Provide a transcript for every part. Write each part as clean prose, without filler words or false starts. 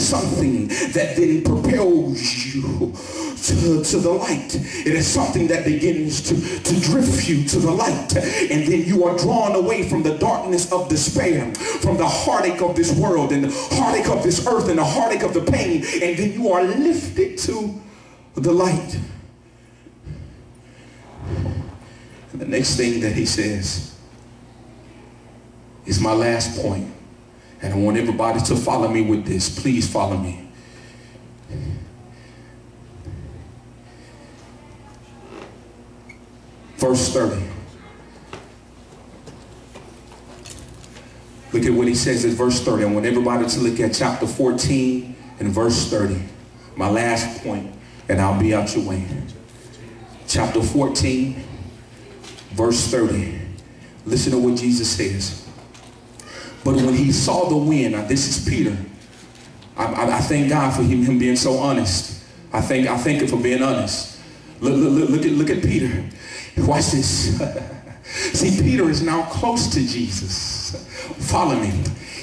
something that then propels you to the light. It is something that begins to drift you to the light. And then you are drawn away from the darkness of despair, from the heartache of this world and the heartache of this earth and the heartache of the pain. And then you are lifted to the light. And the next thing that he says is my last point. And I want everybody to follow me with this. Please follow me. Verse 30. Look at what he says in verse 30. I want everybody to look at chapter 14 and verse 30. My last point, and I'll be out your way. Chapter 14, verse 30. Listen to what Jesus says. But when he saw the wind, now this is Peter. I thank God for him being so honest. I thank him for being honest. Look at Peter. Watch this. See, Peter is now close to Jesus. Follow me.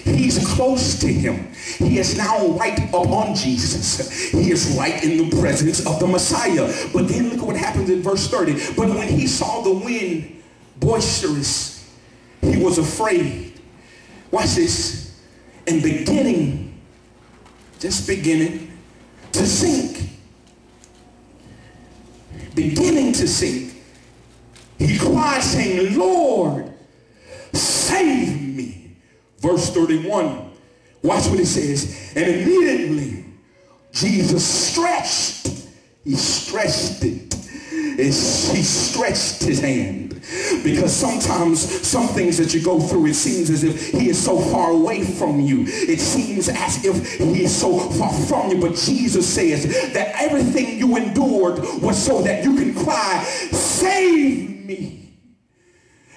He's close to him. He is now right upon Jesus. He is right in the presence of the Messiah. But then look at what happens in verse 30. But when he saw the wind boisterous, he was afraid. Watch this. And beginning to sink. Beginning to sink. He cried saying, Lord, save me. Verse 31. Watch what it says. And immediately Jesus stretched. He stretched it. He stretched his hand. Because sometimes some things that you go through, it seems as if he is so far away from you. It seems as if he is so far from you. But Jesus says that everything you endured was so that you can cry, save me.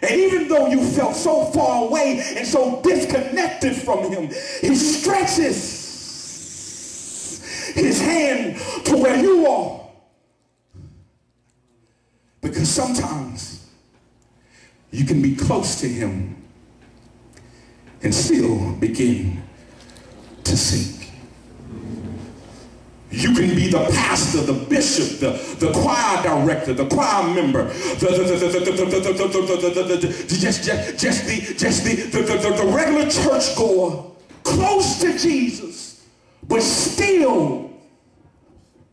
And even though you felt so far away and so disconnected from him, he stretches his hand to where you are. Because sometimes you can be close to him and still begin to sink. You can be the pastor, the bishop, the choir director, the choir member, the regular churchgoer, close to Jesus, but still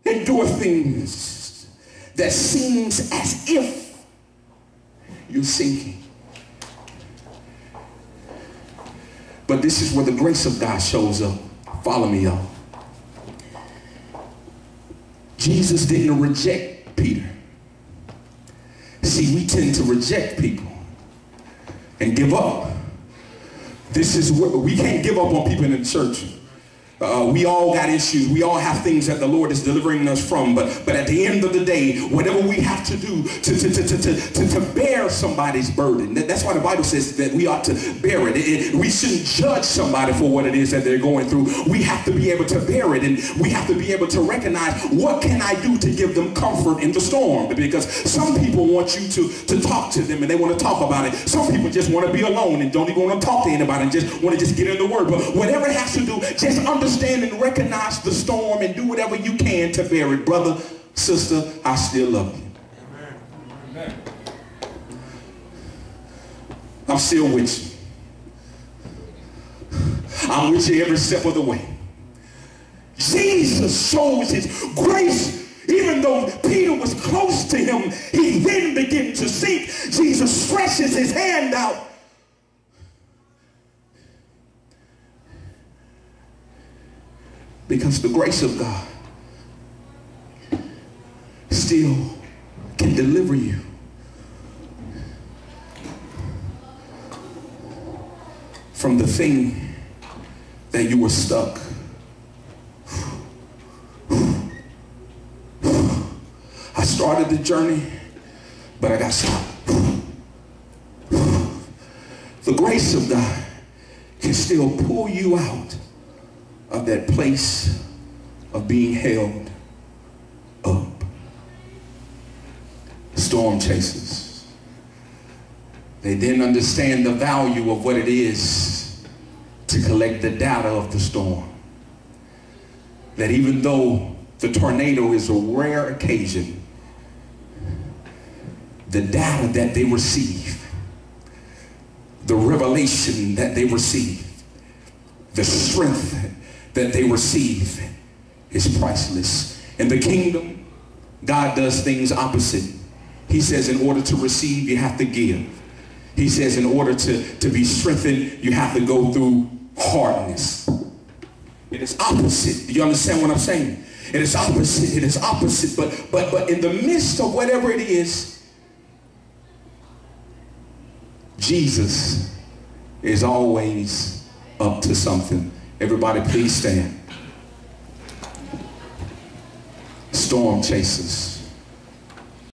endure things that seems as if you're sinking. But this is where the grace of God shows up. Follow me, y'all. Jesus didn't reject Peter. See, we tend to reject people and give up. This is where we can't give up on people in the church. We all got issues. We all have things that the Lord is delivering us from. But at the end of the day, whatever we have to do to bear somebody's burden, that's why the Bible says that we ought to bear it. We shouldn't judge somebody for what it is that they're going through. We have to be able to bear it, and we have to be able to recognize, what can I do to give them comfort in the storm? Because some people want you to talk to them and they want to talk about it. Some people just want to be alone and don't even want to talk to anybody and just want to just get in the word. But whatever it has to do, just understand and recognize the storm and do whatever you can to bear it. Brother, sister, I still love you. Amen. I'm still with you. I'm with you every step of the way. Jesus shows his grace. Even though Peter was close to him, he then began to sink. Jesus stretches his hand out. Because the grace of God still can deliver you from the thing that you were stuck. I started the journey, but I got stopped. The grace of God can still pull you out of that place of being held up. Storm chasers, they didn't understand the value of what it is to collect the data of the storm. that even though the tornado is a rare occasion, the data that they receive, the revelation that they receive, the strength that they receive is priceless. In the kingdom, God does things opposite. He says in order to receive, you have to give. He says in order to be strengthened, you have to go through hardness. It is opposite. Do you understand what I'm saying? It is opposite. It is opposite. But in the midst of whatever it is, Jesus is always up to something. Everybody please stand. Storm chasers.